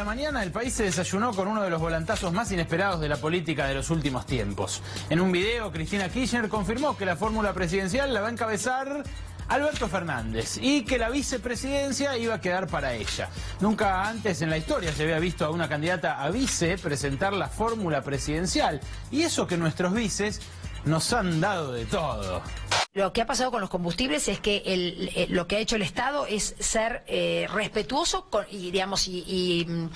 la mañana, el país se desayunó con uno de los volantazos más inesperados de la política de los últimos tiempos. En un video, Cristina Kirchner confirmó que la fórmula presidencial la va a encabezar Alberto Fernández y que la vicepresidencia iba a quedar para ella. Nunca antes en la historia se había visto a una candidata a vice presentar la fórmula presidencial. Y eso que nuestros vices nos han dado de todo. Lo que ha pasado con los combustibles es que lo que ha hecho el Estado es ser respetuoso y digamos y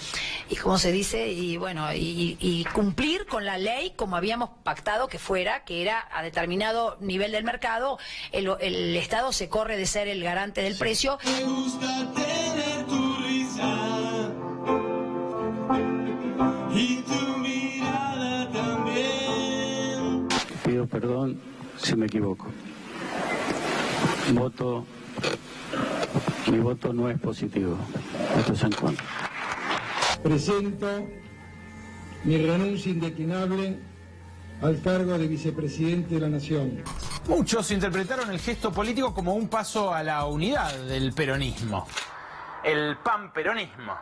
cómo se dice y cumplir con la ley como habíamos pactado que fuera, que era a determinado nivel del mercado el Estado se corre de ser el garante del precio. Me gusta tener tu risa y tu mirada también. Pido perdón si me equivoco. Mi voto no es positivo, esto es en contra. Presento mi renuncia indeclinable al cargo de vicepresidente de la Nación. Muchos interpretaron el gesto político como un paso a la unidad del peronismo. El panperonismo.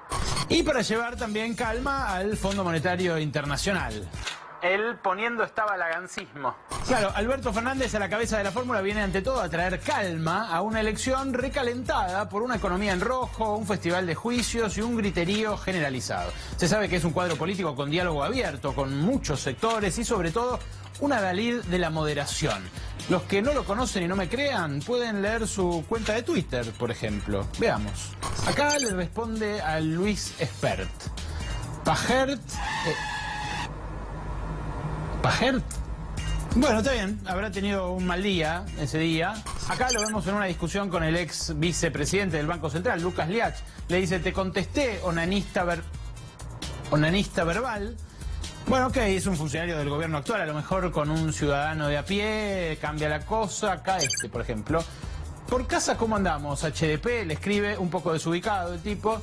Y para llevar también calma al Fondo Monetario Internacional. Él poniendo extravagancismo. Claro, Alberto Fernández a la cabeza de la fórmula viene ante todo a traer calma a una elección recalentada por una economía en rojo, un festival de juicios y un griterío generalizado. Se sabe que es un cuadro político con diálogo abierto, con muchos sectores y sobre todo un adalid de la moderación. Los que no lo conocen y no me crean pueden leer su cuenta de Twitter, por ejemplo. Veamos. Acá le responde a Luis Espert. Pajert... ¿Pajert? Bueno, está bien, habrá tenido un mal día ese día. Acá lo vemos en una discusión con el ex vicepresidente del Banco Central, Lucas Liach. Le dice, te contesté, onanista verbal. Bueno, ok, es un funcionario del gobierno actual, a lo mejor con un ciudadano de a pie, cambia la cosa. Acá por ejemplo. Por casa, ¿cómo andamos? HDP, le escribe un poco desubicado el tipo.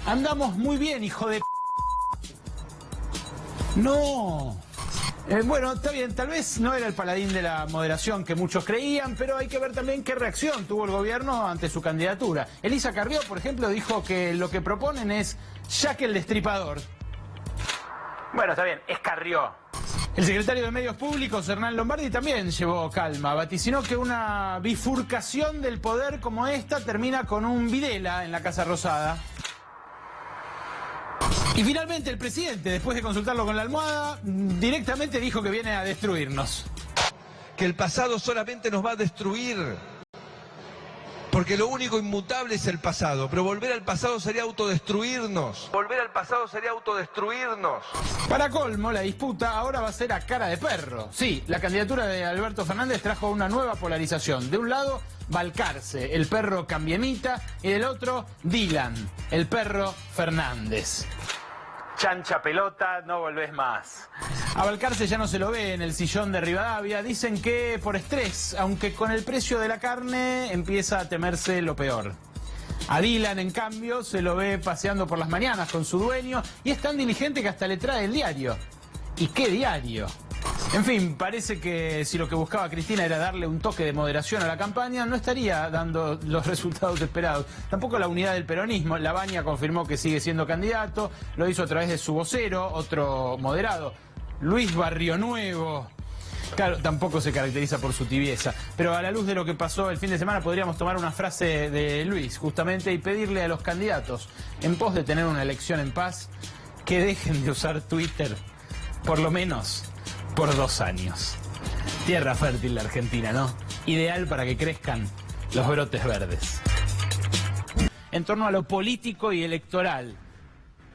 Andamos muy bien, hijo de... ¡No! Bueno, está bien, tal vez no era el paladín de la moderación que muchos creían, pero hay que ver también qué reacción tuvo el gobierno ante su candidatura. Elisa Carrió, por ejemplo, dijo que lo que proponen es Jack el Destripador. Bueno, está bien, es Carrió. El secretario de Medios Públicos, Hernán Lombardi, también llevó calma. Vaticinó que una bifurcación del poder como esta termina con un Videla en la Casa Rosada. Y finalmente el presidente, después de consultarlo con la almohada, directamente dijo que viene a destruirnos. Que el pasado solamente nos va a destruir, porque lo único inmutable es el pasado, pero volver al pasado sería autodestruirnos. Volver al pasado sería autodestruirnos. Para colmo, la disputa ahora va a ser a cara de perro. Sí, la candidatura de Alberto Fernández trajo una nueva polarización. De un lado, Balcarce, el perro cambiemita, y del otro, Dylan, el perro Fernández. Chancha pelota, no volvés más. A Balcarce ya no se lo ve en el sillón de Rivadavia. Dicen que por estrés, aunque con el precio de la carne empieza a temerse lo peor. A Dylan, en cambio, se lo ve paseando por las mañanas con su dueño y es tan diligente que hasta le trae el diario. ¿Y qué diario? En fin, parece que si lo que buscaba Cristina era darle un toque de moderación a la campaña, no estaría dando los resultados esperados. Tampoco la unidad del peronismo. Labaña confirmó que sigue siendo candidato, lo hizo a través de su vocero, otro moderado, Luis Barrionuevo. Claro, tampoco se caracteriza por su tibieza. Pero a la luz de lo que pasó el fin de semana, podríamos tomar una frase de Luis, justamente, y pedirle a los candidatos, en pos de tener una elección en paz, que dejen de usar Twitter, por lo menos por 2 años. Tierra fértil la Argentina, ¿no? Ideal para que crezcan los brotes verdes. En torno a lo político y electoral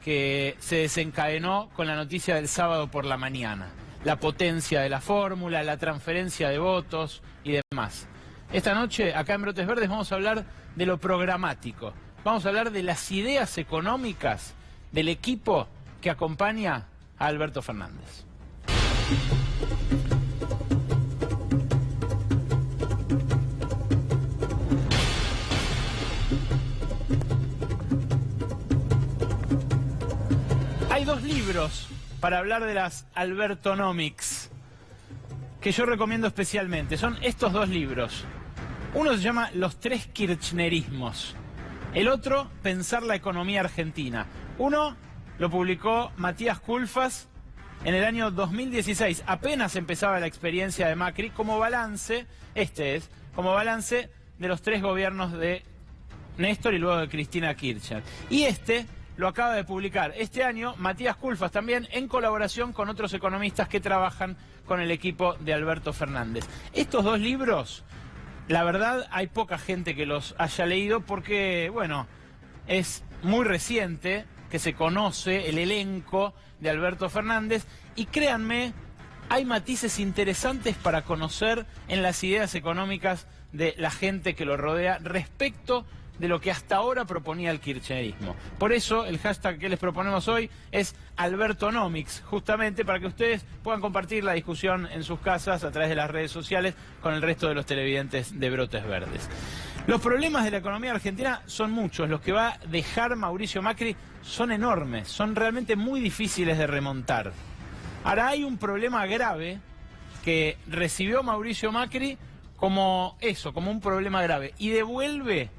que se desencadenó con la noticia del sábado por la mañana. La potencia de la fórmula, la transferencia de votos y demás. Esta noche, acá en Brotes Verdes, vamos a hablar de lo programático. Vamos a hablar de las ideas económicas del equipo que acompaña a Alberto Fernández. Hay 2 libros para hablar de las Albertonomics que yo recomiendo especialmente. Son estos 2 libros. Uno se llama Los 3 Kirchnerismos. El otro, Pensar la economía argentina. Uno lo publicó Matías Culfas en el año 2016. Apenas empezaba la experiencia de Macri como balance, como balance de los 3 gobiernos de Néstor y luego de Cristina Kirchner. Y lo acaba de publicar este año Matías Culfas también en colaboración con otros economistas que trabajan con el equipo de Alberto Fernández. Estos 2 libros, la verdad, hay poca gente que los haya leído porque, bueno, es muy reciente que se conoce el elenco de Alberto Fernández y créanme, hay matices interesantes para conocer en las ideas económicas de la gente que lo rodea respecto de lo que hasta ahora proponía el kirchnerismo. Por eso el hashtag que les proponemos hoy es Albertonomics, justamente para que ustedes puedan compartir la discusión en sus casas a través de las redes sociales con el resto de los televidentes de Brotes Verdes. Los problemas de la economía argentina son muchos, los que va a dejar Mauricio Macri son enormes, son realmente muy difíciles de remontar. Ahora hay un problema grave que recibió Mauricio Macri como eso, como un problema grave, y devuelve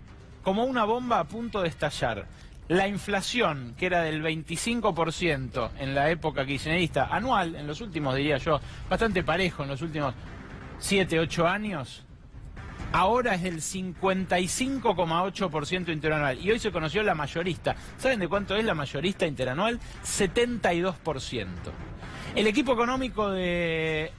como una bomba a punto de estallar. La inflación, que era del 25% en la época kirchnerista, anual, en los últimos, diría yo, bastante parejo en los últimos 7, 8 años, ahora es del 55,8% interanual. Y hoy se conoció la mayorista. ¿Saben de cuánto es la mayorista interanual? 72%. El equipo económico de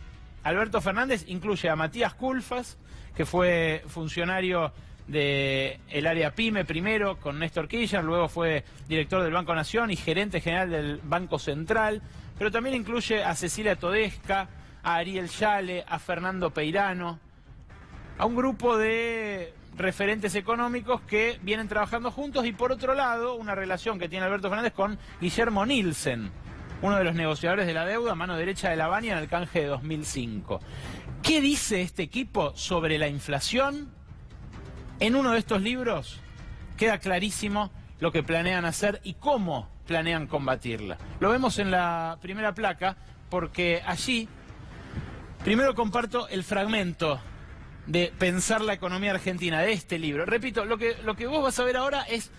Alberto Fernández incluye a Matías Culfas, que fue funcionario del área PYME primero con Néstor Kirchner, luego fue director del Banco Nación y gerente general del Banco Central, pero también incluye a Cecilia Todesca, a Ariel Yale, a Fernando Peirano, a un grupo de referentes económicos que vienen trabajando juntos y por otro lado una relación que tiene Alberto Fernández con Guillermo Nielsen, uno de los negociadores de la deuda, mano derecha de la Baña en el canje de 2005. ¿Qué dice este equipo sobre la inflación? En uno de estos libros queda clarísimo lo que planean hacer y cómo planean combatirla. Lo vemos en la primera placa porque allí primero comparto el fragmento de Pensar la economía argentina de este libro. Repito, lo que vos vas a ver ahora es,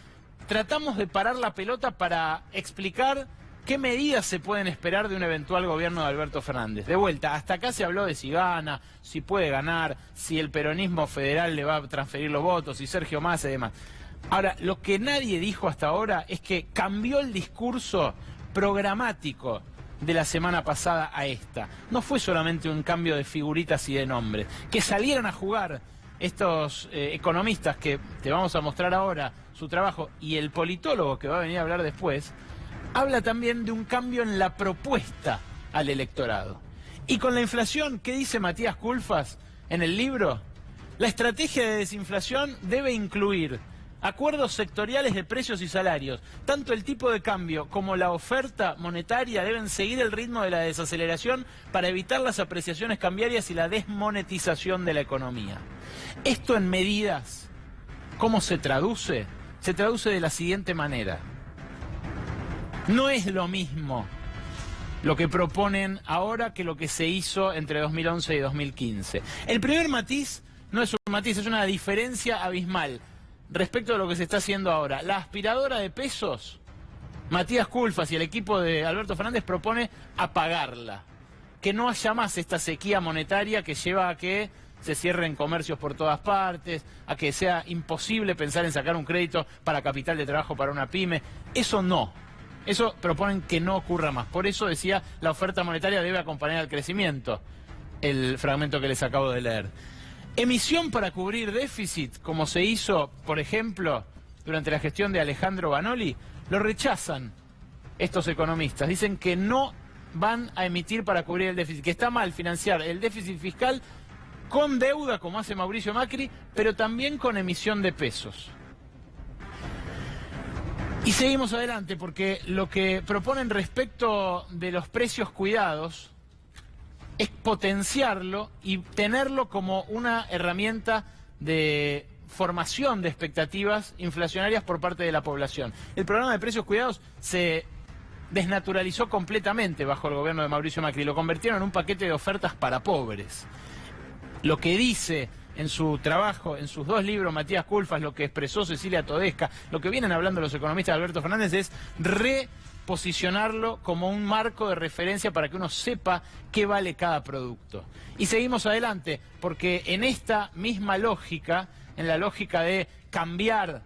tratamos de parar la pelota para explicar qué medidas se pueden esperar de un eventual gobierno de Alberto Fernández. De vuelta, hasta acá se habló de si gana, si puede ganar, si el peronismo federal le va a transferir los votos, si Sergio Massa y demás. Ahora, lo que nadie dijo hasta ahora es que cambió el discurso programático de la semana pasada a esta. No fue solamente un cambio de figuritas y de nombres. Que salieran a jugar estos economistas que te vamos a mostrar ahora su trabajo y el politólogo que va a venir a hablar después, habla también de un cambio en la propuesta al electorado. Y con la inflación, ¿qué dice Matías Culfas en el libro? La estrategia de desinflación debe incluir acuerdos sectoriales de precios y salarios. Tanto el tipo de cambio como la oferta monetaria deben seguir el ritmo de la desaceleración para evitar las apreciaciones cambiarias y la desmonetización de la economía. Esto en medidas, ¿cómo se traduce? Se traduce de la siguiente manera. No es lo mismo lo que proponen ahora que lo que se hizo entre 2011 y 2015. El primer matiz no es un matiz, es una diferencia abismal respecto de lo que se está haciendo ahora. La aspiradora de pesos, Matías Culfas y el equipo de Alberto Fernández propone apagarla. Que no haya más esta sequía monetaria que lleva a que se cierren comercios por todas partes, a que sea imposible pensar en sacar un crédito para capital de trabajo para una pyme. Eso no. Eso proponen que no ocurra más. Por eso decía, la oferta monetaria debe acompañar al crecimiento, el fragmento que les acabo de leer. Emisión para cubrir déficit, como se hizo, por ejemplo, durante la gestión de Alejandro Banoli, lo rechazan estos economistas. Dicen que no van a emitir para cubrir el déficit, que está mal financiar el déficit fiscal con deuda, como hace Mauricio Macri, pero también con emisión de pesos. Y seguimos adelante porque lo que proponen respecto de los precios cuidados es potenciarlo y tenerlo como una herramienta de formación de expectativas inflacionarias por parte de la población. El programa de precios cuidados se desnaturalizó completamente bajo el gobierno de Mauricio Macri, lo convirtieron en un paquete de ofertas para pobres. Lo que dice en su trabajo, en sus dos libros, Matías Culfas, lo que expresó Cecilia Todesca, lo que vienen hablando los economistas de Alberto Fernández es posicionarlo como un marco de referencia para que uno sepa qué vale cada producto. Y seguimos adelante, porque en esta misma lógica, en la lógica de cambiar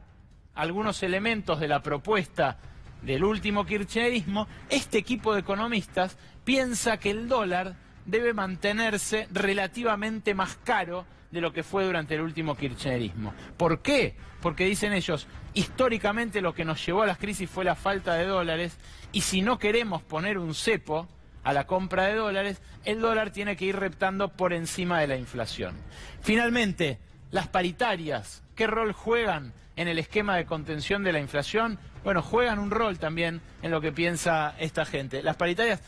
algunos elementos de la propuesta del último kirchnerismo, este equipo de economistas piensa que el dólar debe mantenerse relativamente más caro de lo que fue durante el último kirchnerismo. ¿Por qué? Porque dicen ellos, históricamente lo que nos llevó a las crisis fue la falta de dólares, y si no queremos poner un cepo a la compra de dólares, el dólar tiene que ir reptando por encima de la inflación. Finalmente, las paritarias, ¿qué rol juegan en el esquema de contención de la inflación? Bueno, juegan un rol también en lo que piensa esta gente. Las paritarias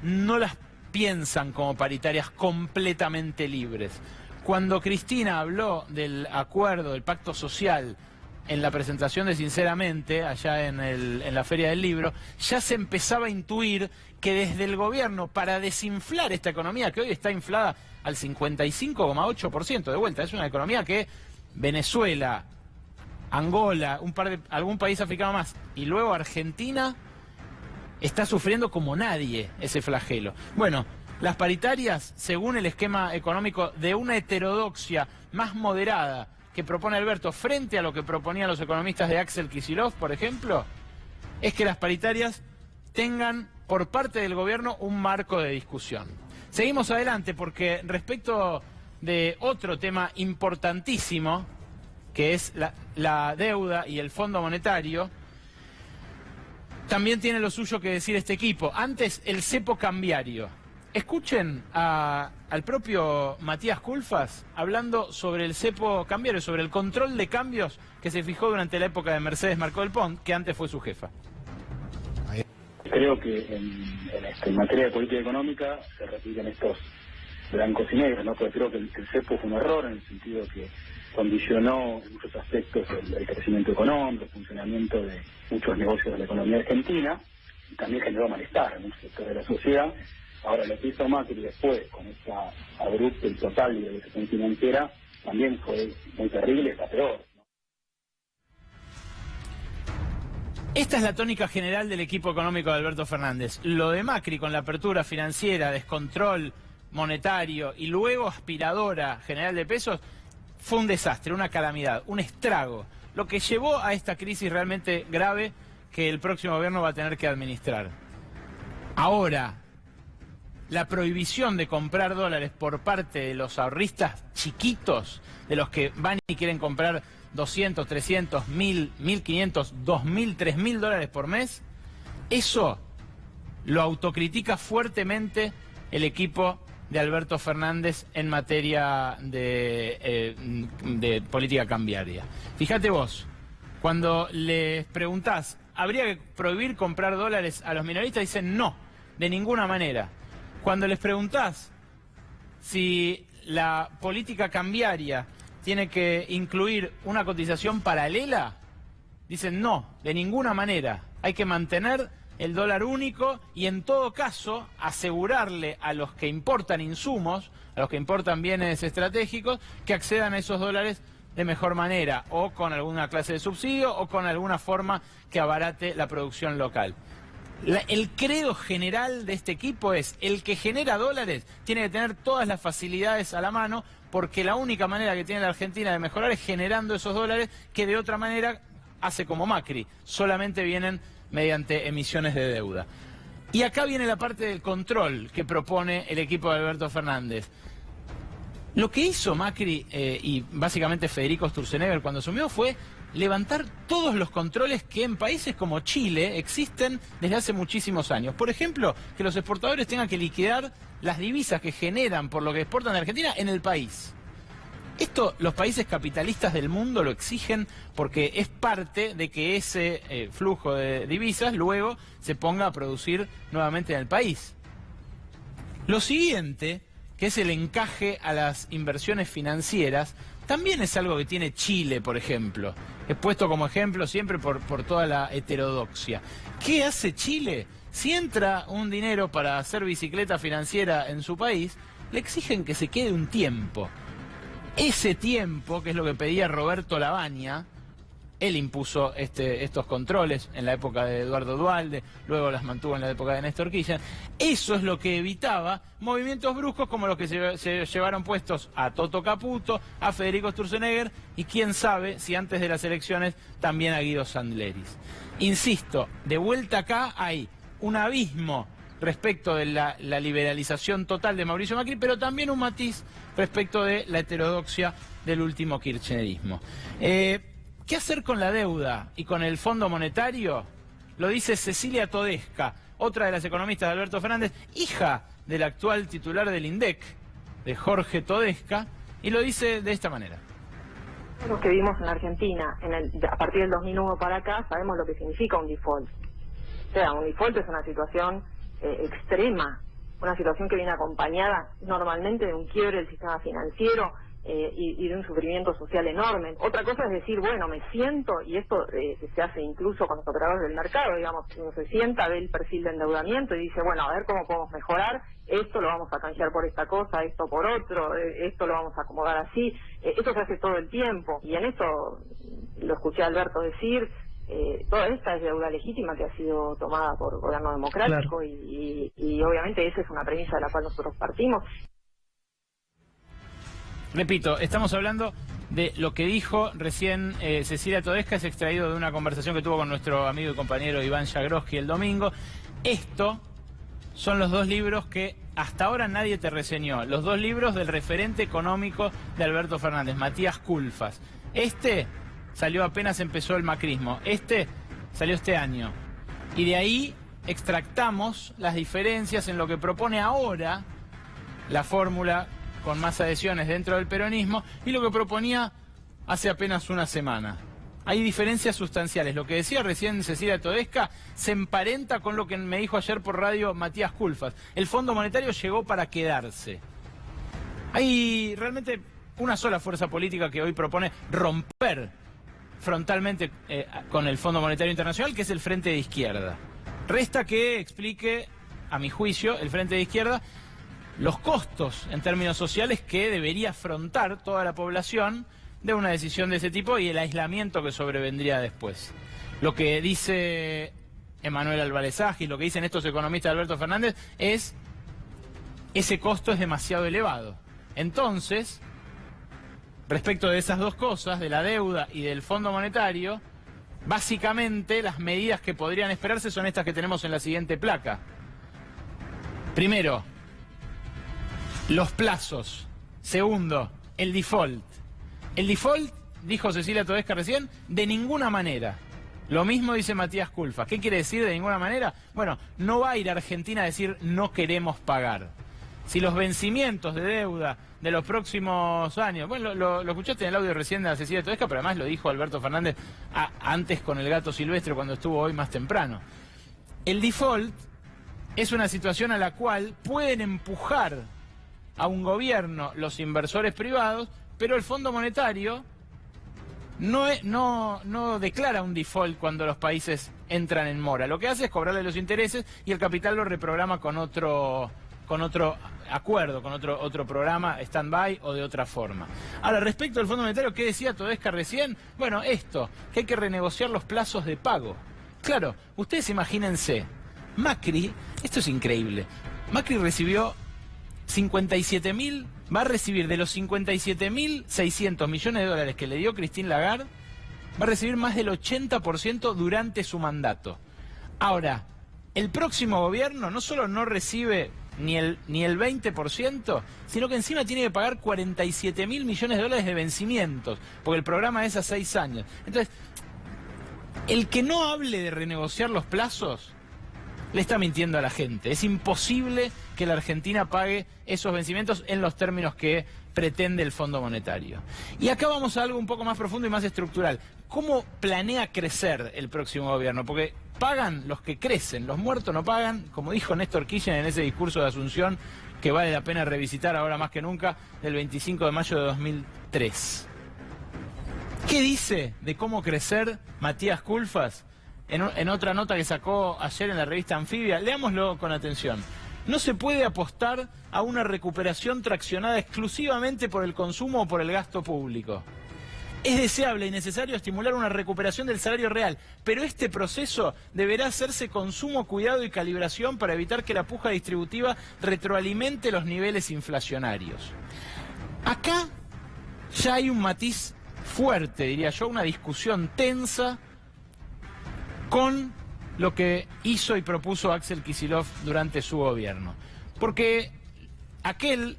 no las piensan como paritarias completamente libres. Cuando Cristina habló del acuerdo, del pacto social, en la presentación de Sinceramente, allá en la Feria del Libro, ya se empezaba a intuir que desde el gobierno, para desinflar esta economía, que hoy está inflada al 55,8%, de vuelta, es una economía que Venezuela, Angola, algún país africano más, y luego Argentina, está sufriendo como nadie ese flagelo. Bueno, las paritarias, según el esquema económico de una heterodoxia más moderada que propone Alberto frente a lo que proponían los economistas de Axel Kicillof, por ejemplo, es que las paritarias tengan por parte del gobierno un marco de discusión. Seguimos adelante porque respecto de otro tema importantísimo, que es la deuda y el Fondo Monetario, también tiene lo suyo que decir este equipo. Antes, el cepo cambiario. Escuchen al propio Matías Culfas hablando sobre el cepo cambiario, sobre el control de cambios que se fijó durante la época de Mercedes Marcó del Pont, que antes fue su jefa. Creo que en materia de política económica se repiten estos blancos y negros, ¿no? Porque creo que el cepo fue un error en el sentido que condicionó en muchos aspectos el crecimiento económico, el funcionamiento de muchos negocios de la economía argentina, y también generó malestar en un sector de la sociedad. Ahora, lo que hizo Macri después, con esta abrupta y total liberalización financiera, también fue muy terrible, está peor. Esta es la tónica general del equipo económico de Alberto Fernández. Lo de Macri con la apertura financiera, descontrol monetario y luego aspiradora general de pesos fue un desastre, una calamidad, un estrago, lo que llevó a esta crisis realmente grave que el próximo gobierno va a tener que administrar. Ahora, la prohibición de comprar dólares por parte de los ahorristas chiquitos, de los que van y quieren comprar 200, 300, 1000, 1500, 2000, 3000 dólares por mes, eso lo autocritica fuertemente el equipo de Alberto Fernández en materia de política cambiaria. Fíjate vos, cuando les preguntás, ¿habría que prohibir comprar dólares a los minoristas? Dicen no, de ninguna manera. Cuando les preguntás si la política cambiaria tiene que incluir una cotización paralela, dicen no, de ninguna manera. Hay que mantener el dólar único y en todo caso asegurarle a los que importan insumos, a los que importan bienes estratégicos, que accedan a esos dólares de mejor manera, o con alguna clase de subsidio, o con alguna forma que abarate la producción local. El credo general de este equipo es, el que genera dólares tiene que tener todas las facilidades a la mano, porque la única manera que tiene la Argentina de mejorar es generando esos dólares, que de otra manera hace como Macri, solamente vienen mediante emisiones de deuda. Y acá viene la parte del control que propone el equipo de Alberto Fernández. Lo que hizo Macri y básicamente Federico Sturzenegger cuando asumió fue levantar todos los controles que en países como Chile existen desde hace muchísimos años. Por ejemplo, que los exportadores tengan que liquidar las divisas que generan por lo que exportan de Argentina en el país. Esto los países capitalistas del mundo lo exigen porque es parte de que ese flujo de divisas luego se ponga a producir nuevamente en el país. Lo siguiente, que es el encaje a las inversiones financieras, también es algo que tiene Chile, por ejemplo. He puesto como ejemplo siempre por toda la heterodoxia. ¿Qué hace Chile? Si entra un dinero para hacer bicicleta financiera en su país, le exigen que se quede un tiempo. Ese tiempo, que es lo que pedía Roberto Lavagna, Él impuso estos controles en la época de Eduardo Duhalde, luego las mantuvo en la época de Néstor Kirchner. Eso es lo que evitaba movimientos bruscos como los que se llevaron puestos a Toto Caputo, a Federico Sturzenegger y quién sabe si antes de las elecciones también a Guido Sandleris. Insisto, de vuelta acá hay un abismo respecto de la liberalización total de Mauricio Macri, pero también un matiz respecto de la heterodoxia del último kirchnerismo. ¿Qué hacer con la deuda y con el Fondo Monetario? Lo dice Cecilia Todesca, otra de las economistas de Alberto Fernández, hija del actual titular del INDEC, de Jorge Todesca, y lo dice de esta manera. Los que vimos en la Argentina, a partir del 2001 para acá, sabemos lo que significa un default. O sea, un default es una situación extrema, una situación que viene acompañada normalmente de un quiebre del sistema financiero, y de un sufrimiento social enorme. Otra cosa es decir, bueno, me siento, y esto se hace incluso con los operadores del mercado, digamos, uno se sienta, ve el perfil de endeudamiento y dice, bueno, a ver cómo podemos mejorar, esto lo vamos a canjear por esta cosa, esto por otro, esto lo vamos a acomodar así, esto se hace todo el tiempo, y en esto lo escuché a Alberto decir, toda esta es deuda legítima que ha sido tomada por gobierno democrático, claro. y obviamente esa es una premisa de la cual nosotros partimos. Repito, estamos hablando de lo que dijo recién Cecilia Todesca, es extraído de una conversación que tuvo con nuestro amigo y compañero Iván Jagroski el domingo. Esto son los dos libros que hasta ahora nadie te reseñó, los dos libros del referente económico de Alberto Fernández, Matías Culfas. Este salió apenas empezó el macrismo, este salió este año. Y de ahí extractamos las diferencias en lo que propone ahora la fórmula con más adhesiones dentro del peronismo y lo que proponía hace apenas una semana. Hay diferencias sustanciales. Lo que decía recién Cecilia Todesca se emparenta con lo que me dijo ayer por radio Matías Culfas. El Fondo Monetario llegó para quedarse. Hay realmente una sola fuerza política que hoy propone romper frontalmente con el Fondo Monetario Internacional, que es el Frente de Izquierda. Resta que explique, a mi juicio, el Frente de Izquierda los costos en términos sociales que debería afrontar toda la población de una decisión de ese tipo y el aislamiento que sobrevendría después. Lo que dice Emanuel Álvarez Agis, lo que dicen estos economistas de Alberto Fernández es ese costo es demasiado elevado. Entonces, respecto de esas dos cosas, de la deuda y del Fondo Monetario, básicamente las medidas que podrían esperarse son estas que tenemos en la siguiente placa. Primero, los plazos. Segundo, el default. El default, dijo Cecilia Todesca recién, de ninguna manera. Lo mismo dice Matías Culfas. ¿Qué quiere decir de ninguna manera? Bueno, no va a ir a Argentina a decir no queremos pagar. Si los vencimientos de deuda de los próximos años... Bueno, lo escuchaste en el audio recién de Cecilia Todesca, pero además lo dijo Alberto Fernández antes con el gato silvestre cuando estuvo hoy más temprano. El default es una situación a la cual pueden empujar a un gobierno los inversores privados, pero el Fondo Monetario no declara un default cuando los países entran en mora. Lo que hace es cobrarle los intereses y el capital lo reprograma con otro acuerdo, con otro programa, stand-by o de otra forma. Ahora, respecto al Fondo Monetario, ¿qué decía Todesca recién? Bueno, esto, que hay que renegociar los plazos de pago. Claro, ustedes imagínense, Macri, esto es increíble, Macri recibió 57.000, va a recibir de los 57.600 millones de dólares que le dio Christine Lagarde, va a recibir más del 80% durante su mandato. Ahora, el próximo gobierno no solo no recibe ni el 20%, sino que encima tiene que pagar 47.000 millones de dólares de vencimientos, porque el programa es a 6 años. Entonces, el que no hable de renegociar los plazos le está mintiendo a la gente. Es imposible que la Argentina pague esos vencimientos en los términos que pretende el Fondo Monetario. Y acá vamos a algo un poco más profundo y más estructural. ¿Cómo planea crecer el próximo gobierno? Porque pagan los que crecen, los muertos no pagan, como dijo Néstor Kirchner en ese discurso de Asunción, que vale la pena revisitar ahora más que nunca, del 25 de mayo de 2003. ¿Qué dice de cómo crecer Matías Culfas? En otra nota que sacó ayer en la revista Anfibia, leámoslo con atención. No se puede apostar a una recuperación traccionada exclusivamente por el consumo o por el gasto público. Es deseable y necesario estimular una recuperación del salario real, pero este proceso deberá hacerse con sumo cuidado y calibración para evitar que la puja distributiva retroalimente los niveles inflacionarios. Acá ya hay un matiz fuerte, diría yo, una discusión tensa con lo que hizo y propuso Axel Kicillof durante su gobierno. Porque aquel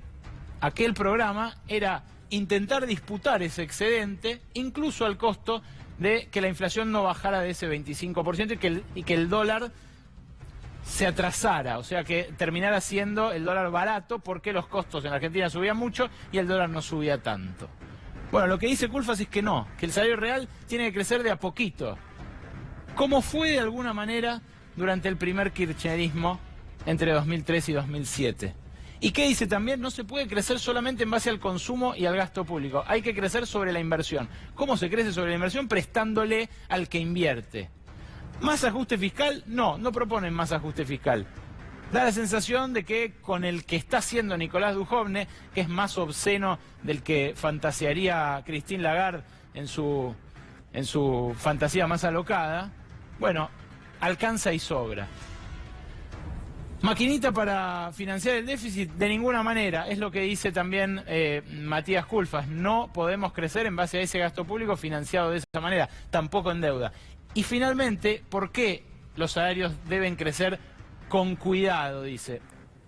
programa era intentar disputar ese excedente, incluso al costo de que la inflación no bajara de ese 25% y que el dólar se atrasara, o sea que terminara siendo el dólar barato porque los costos en Argentina subían mucho y el dólar no subía tanto. Bueno, lo que dice Culfas es que no, que el salario real tiene que crecer de a poquito, como fue de alguna manera durante el primer kirchnerismo entre 2003 y 2007. ¿Y qué dice también? No se puede crecer solamente en base al consumo y al gasto público. Hay que crecer sobre la inversión. ¿Cómo se crece sobre la inversión? Prestándole al que invierte. ¿Más ajuste fiscal? No, no proponen más ajuste fiscal. Da la sensación de que con el que está haciendo Nicolás Dujovne, que es más obsceno del que fantasearía Christine Lagarde en su fantasía más alocada, bueno, alcanza y sobra. Maquinita para financiar el déficit, de ninguna manera, es lo que dice también Matías Culfas. No podemos crecer en base a ese gasto público financiado de esa manera, tampoco en deuda. Y finalmente, ¿por qué los salarios deben crecer con cuidado? Dice.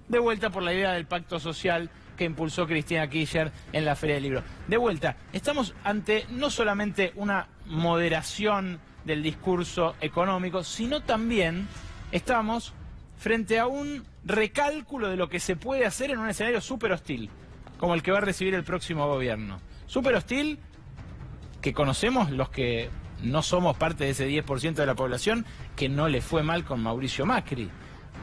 De vuelta por la idea del pacto social que impulsó Cristina Kirchner en la Feria del Libro. De vuelta, estamos ante no solamente una moderación del discurso económico, sino también estamos frente a un recálculo de lo que se puede hacer en un escenario súper hostil, como el que va a recibir el próximo gobierno. Súper hostil que conocemos los que no somos parte de ese 10% de la población que no le fue mal con Mauricio Macri.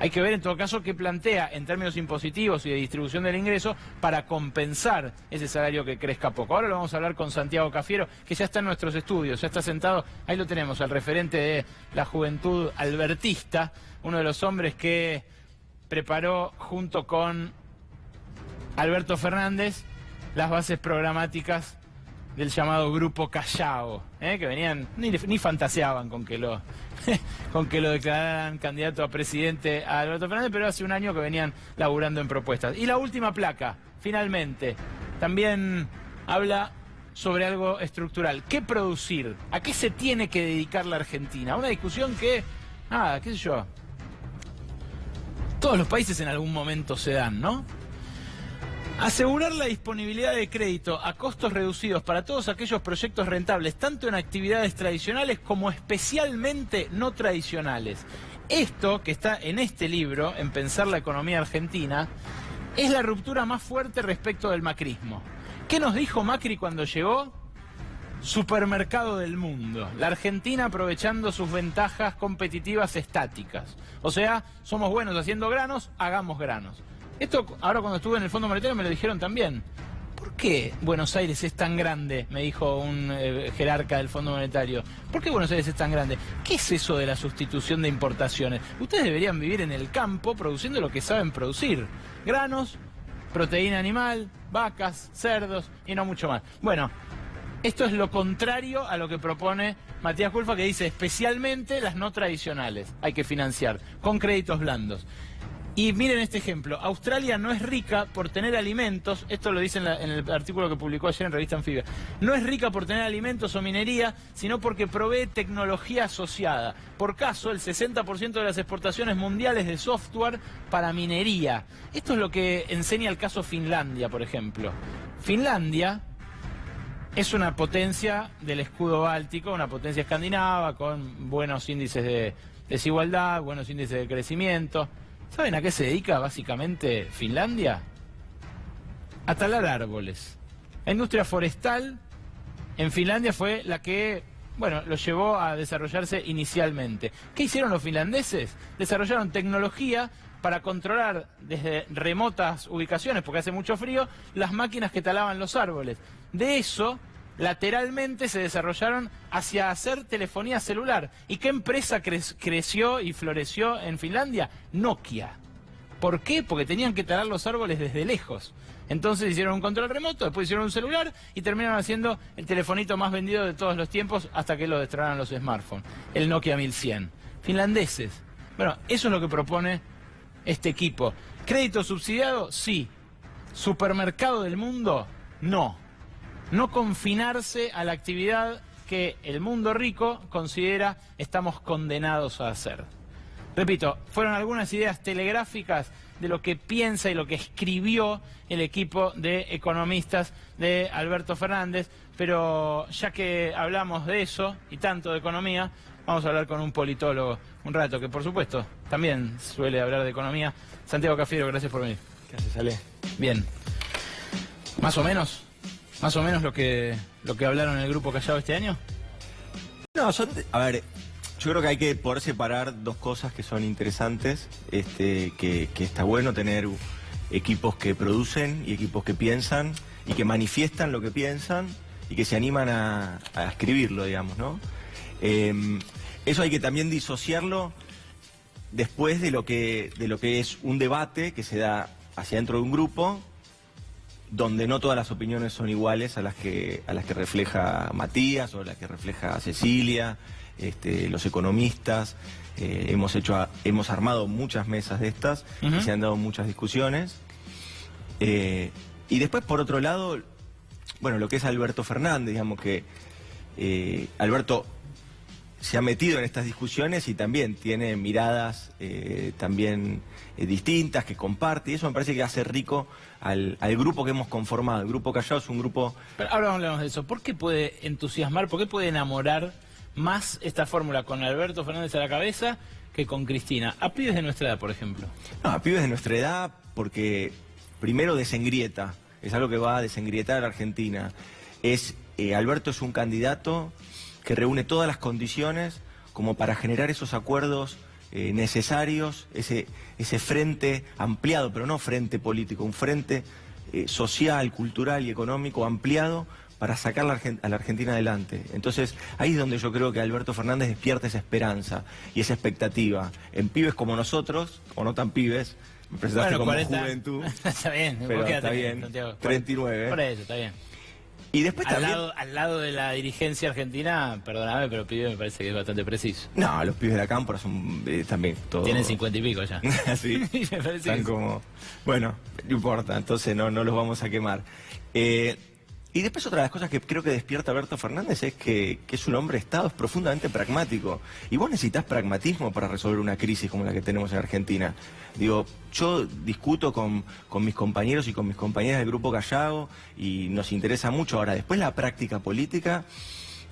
Hay que ver en todo caso qué plantea en términos impositivos y de distribución del ingreso para compensar ese salario que crezca poco. Ahora lo vamos a hablar con Santiago Cafiero, que ya está en nuestros estudios, ya está sentado, ahí lo tenemos, al referente de la juventud albertista, uno de los hombres que preparó junto con Alberto Fernández las bases programáticas del llamado Grupo Callao, que venían, ni fantaseaban con que lo declararan candidato a presidente a Alberto Fernández, pero hace un año que venían laburando en propuestas. Y la última placa, finalmente, también habla sobre algo estructural. ¿Qué producir? ¿A qué se tiene que dedicar la Argentina? Una discusión que, qué sé yo, todos los países en algún momento se dan, ¿no? Asegurar la disponibilidad de crédito a costos reducidos para todos aquellos proyectos rentables, tanto en actividades tradicionales como especialmente no tradicionales. Esto que está en este libro, en Pensar la economía argentina, es la ruptura más fuerte respecto del macrismo. ¿Qué nos dijo Macri cuando llegó? Supermercado del mundo. La Argentina aprovechando sus ventajas competitivas estáticas. O sea, somos buenos haciendo granos, hagamos granos. Esto ahora cuando estuve en el Fondo Monetario me lo dijeron también. ¿Por qué Buenos Aires es tan grande? Me dijo un jerarca del Fondo Monetario. ¿Por qué Buenos Aires es tan grande? ¿Qué es eso de la sustitución de importaciones? Ustedes deberían vivir en el campo produciendo lo que saben producir. Granos, proteína animal, vacas, cerdos y no mucho más. Bueno, esto es lo contrario a lo que propone Matías Culfas, que dice especialmente las no tradicionales. Hay que financiar con créditos blandos. Y miren este ejemplo, Australia no es rica por tener alimentos, esto lo dice en el artículo que publicó ayer en Revista Anfibia, no es rica por tener alimentos o minería, sino porque provee tecnología asociada. Por caso, el 60% de las exportaciones mundiales de software para minería. Esto es lo que enseña el caso Finlandia, por ejemplo. Finlandia es una potencia del escudo báltico, una potencia escandinava con buenos índices de desigualdad, buenos índices de crecimiento. ¿Saben a qué se dedica básicamente Finlandia? A talar árboles. La industria forestal en Finlandia fue la que, bueno, lo llevó a desarrollarse inicialmente. ¿Qué hicieron los finlandeses? Desarrollaron tecnología para controlar desde remotas ubicaciones, porque hace mucho frío, las máquinas que talaban los árboles. De eso, lateralmente se desarrollaron hacia hacer telefonía celular. ¿Y qué empresa creció y floreció en Finlandia? Nokia. ¿Por qué? Porque tenían que talar los árboles desde lejos. Entonces hicieron un control remoto, después hicieron un celular y terminaron haciendo el telefonito más vendido de todos los tiempos hasta que lo destrabaron los smartphones, el Nokia 1100. Finlandeses. Bueno, eso es lo que propone este equipo. ¿Crédito subsidiado? Sí. ¿Supermercado del mundo? No. No confinarse a la actividad que el mundo rico considera estamos condenados a hacer. Repito, fueron algunas ideas telegráficas de lo que piensa y lo que escribió el equipo de economistas de Alberto Fernández, pero ya que hablamos de eso y tanto de economía, vamos a hablar con un politólogo un rato, que por supuesto también suele hablar de economía. Santiago Cafiero, gracias por venir. Gracias, Ale. Bien. Más o menos lo que hablaron en el Grupo Callao este año. No, a ver, yo creo que hay que poder separar dos cosas que son interesantes, que está bueno tener equipos que producen y equipos que piensan y que manifiestan lo que piensan y que se animan a escribirlo, digamos, ¿no? Eso hay que también disociarlo después de lo que es un debate que se da hacia dentro de un grupo, donde no todas las opiniones son iguales a las que refleja Matías o a las que refleja Cecilia, los economistas. Hemos armado muchas mesas de estas y se han dado muchas discusiones. Y después, por otro lado, bueno, lo que es Alberto Fernández, digamos que Alberto se ha metido en estas discusiones y también tiene miradas también distintas que comparte, y eso me parece que hace rico al grupo que hemos conformado. El Grupo Callao es un grupo... Pero ahora hablamos de eso. ¿Por qué puede entusiasmar, por qué puede enamorar más esta fórmula con Alberto Fernández a la cabeza que con Cristina? A pibes de nuestra edad, por ejemplo. No, a pibes de nuestra edad porque primero desengrieta, es algo que va a desengrietar a la Argentina. Alberto es un candidato que reúne todas las condiciones como para generar esos acuerdos necesarios, ese frente ampliado, pero no frente político, un frente social, cultural y económico ampliado para sacar a la Argentina adelante. Entonces, ahí es donde yo creo que Alberto Fernández despierta esa esperanza y esa expectativa. En pibes como nosotros, o no tan pibes, me presentaste como 40. Juventud. Está bien, pero está bien, Santiago. 39. Por eso, está bien. Y después también... Al lado de la dirigencia argentina, perdóname, pero pibe me parece que es bastante preciso. No, los pibes de la cámpora son también todos... Tienen 50 y pico ya. Sí, Me parece están que como... Bueno, no importa, entonces no los vamos a quemar. Y después otra de las cosas que creo que despierta Alberto Fernández es que es un hombre de Estado, es profundamente pragmático. Y vos necesitas pragmatismo para resolver una crisis como la que tenemos en Argentina. Digo, yo discuto con mis compañeros y con mis compañeras del Grupo Callao y nos interesa mucho. Ahora, después la práctica política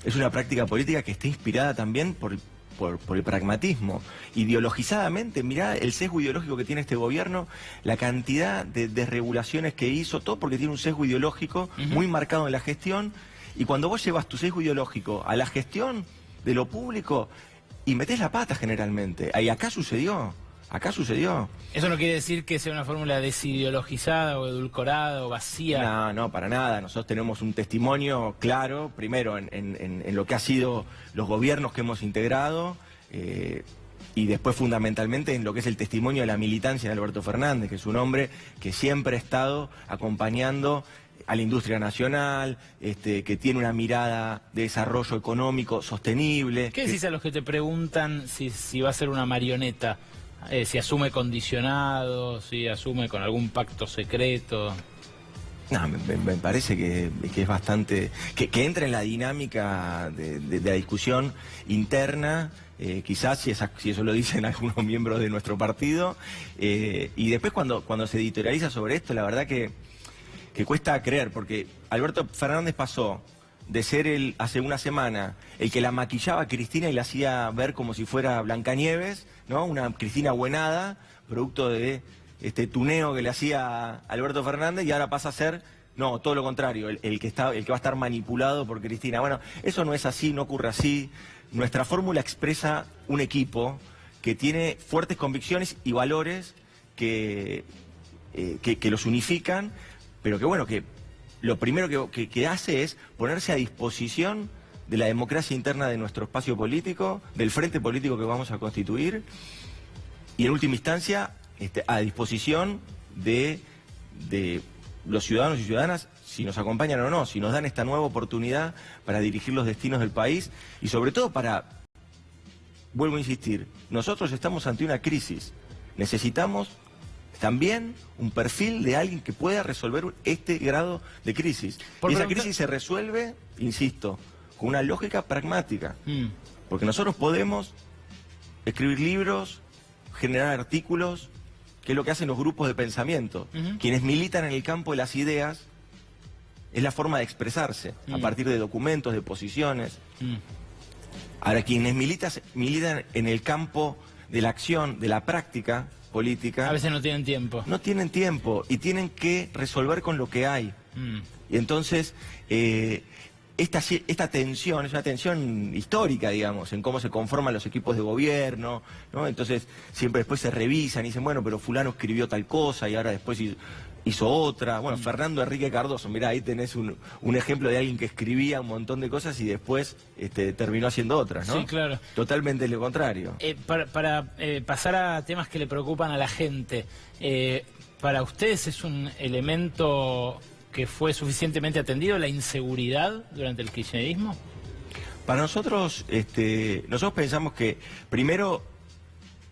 es una práctica política que está inspirada también por el pragmatismo. Ideologizadamente, mirá el sesgo ideológico que tiene este gobierno, la cantidad de desregulaciones que hizo, todo porque tiene un sesgo ideológico muy marcado en la gestión, y cuando vos llevas tu sesgo ideológico a la gestión de lo público y metés la pata generalmente, y acá sucedió. Eso no quiere decir que sea una fórmula desideologizada o edulcorada o vacía. No, para nada. Nosotros tenemos un testimonio claro, primero en lo que ha sido los gobiernos que hemos integrado, y después fundamentalmente en lo que es el testimonio de la militancia de Alberto Fernández, que es un hombre que siempre ha estado acompañando a la industria nacional, que tiene una mirada de desarrollo económico sostenible. ¿Qué decís a los que te preguntan si va a ser una marioneta? Si asume condicionado, si asume con algún pacto secreto. No, me parece que es bastante... Que entra en la dinámica de la discusión interna, quizás si eso lo dicen algunos miembros de nuestro partido, y después cuando se editorializa sobre esto, la verdad que cuesta creer, porque Alberto Fernández pasó de ser hace una semana el que la maquillaba a Cristina y la hacía ver como si fuera Blancanieves, ¿no? Una Cristina buenada, producto de este tuneo que le hacía Alberto Fernández, y ahora pasa a ser, no, todo lo contrario, el que va a estar manipulado por Cristina. Bueno, eso no es así, no ocurre así. Nuestra fórmula expresa un equipo que tiene fuertes convicciones y valores que los unifican, pero que bueno, que lo primero que hace es ponerse a disposición de la democracia interna de nuestro espacio político, del frente político que vamos a constituir, y en última instancia a disposición de los ciudadanos y ciudadanas, si nos acompañan o no, si nos dan esta nueva oportunidad para dirigir los destinos del país y sobre todo para, vuelvo a insistir, nosotros estamos ante una crisis, necesitamos también un perfil de alguien que pueda resolver este grado de crisis. Y esa crisis se resuelve, insisto, con una lógica pragmática, porque nosotros podemos escribir libros, generar artículos, que es lo que hacen los grupos de pensamiento. Quienes militan en el campo de las ideas, es la forma de expresarse, a partir de documentos, de posiciones. Ahora, quienes militan en el campo de la acción, de la práctica política... A veces no tienen tiempo. No tienen tiempo y tienen que resolver con lo que hay. Y entonces... Esta tensión es una tensión histórica, digamos, en cómo se conforman los equipos de gobierno, ¿no? Entonces siempre después se revisan y dicen, bueno, pero fulano escribió tal cosa y ahora después hizo otra. Bueno, Fernando Enrique Cardoso, mirá, ahí tenés un ejemplo de alguien que escribía un montón de cosas y después terminó haciendo otras, ¿no? Sí, claro. Totalmente lo contrario. Para pasar a temas que le preocupan a la gente, ¿para ustedes es un elemento que fue suficientemente atendido la inseguridad durante el kirchnerismo? Para nosotros, nosotros pensamos que primero,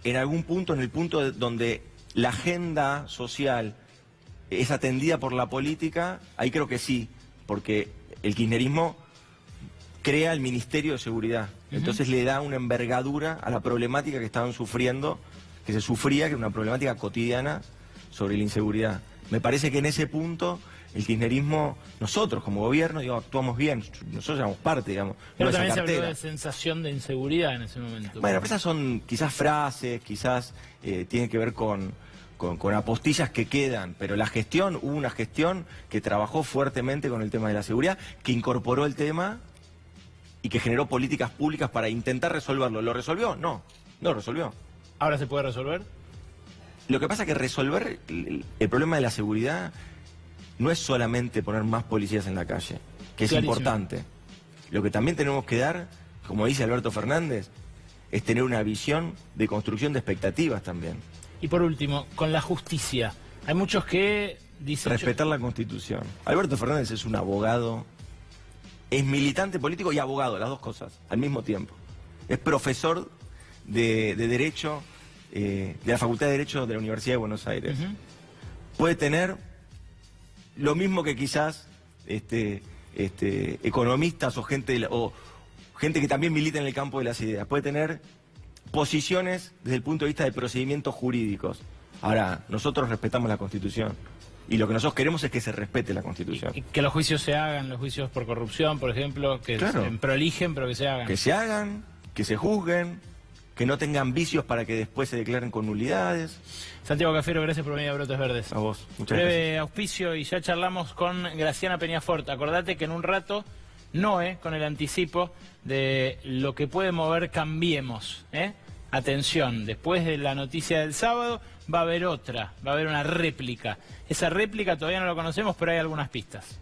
en algún punto, en el punto donde la agenda social es atendida por la política, ahí creo que sí, porque el kirchnerismo crea el Ministerio de Seguridad, entonces le da una envergadura a la problemática que estaban sufriendo, que se sufría, que era una problemática cotidiana sobre la inseguridad. Me parece que en ese punto el kirchnerismo, nosotros como gobierno, digo, actuamos bien, nosotros somos parte, digamos. Pero de también esa se habló cartera. de sensación de inseguridad en ese momento. Bueno, pero esas son quizás frases, quizás tienen que ver con apostillas que quedan, pero la gestión, hubo una gestión que trabajó fuertemente con el tema de la seguridad, que incorporó el tema y que generó políticas públicas para intentar resolverlo. ¿Lo resolvió? No, no lo resolvió. ¿Ahora se puede resolver? Lo que pasa es que resolver el problema de la seguridad no es solamente poner más policías en la calle, que es importante. Lo que también tenemos que dar, como dice Alberto Fernández, es tener una visión de construcción de expectativas también. Y por último, con la justicia. Hay muchos que dicen... Respetar la Constitución. Alberto Fernández es un abogado, es militante político y abogado, las dos cosas, al mismo tiempo. Es profesor de Derecho, de la Facultad de Derecho de la Universidad de Buenos Aires. Puede tener lo mismo que quizás economistas o gente que también milita en el campo de las ideas. Puede tener posiciones desde el punto de vista de procedimientos jurídicos. Ahora, nosotros respetamos la Constitución. Y lo que nosotros queremos es que se respete la Constitución. Y que los juicios se hagan, los juicios por corrupción, por ejemplo, que se prolijen, pero que se hagan. Que se hagan, que se juzguen, que no tengan vicios para que después se declaren con nulidades. Santiago Cafiero, gracias por venir a Brotes Verdes. A vos, muchas Breve gracias. auspicio y ya charlamos con Graciana Peñafort. Acordate que en un rato, Noé, con el anticipo de lo que puede mover Cambiemos. Atención, después de la noticia del sábado va a haber otra, va a haber una réplica. Esa réplica todavía no lo conocemos, pero hay algunas pistas.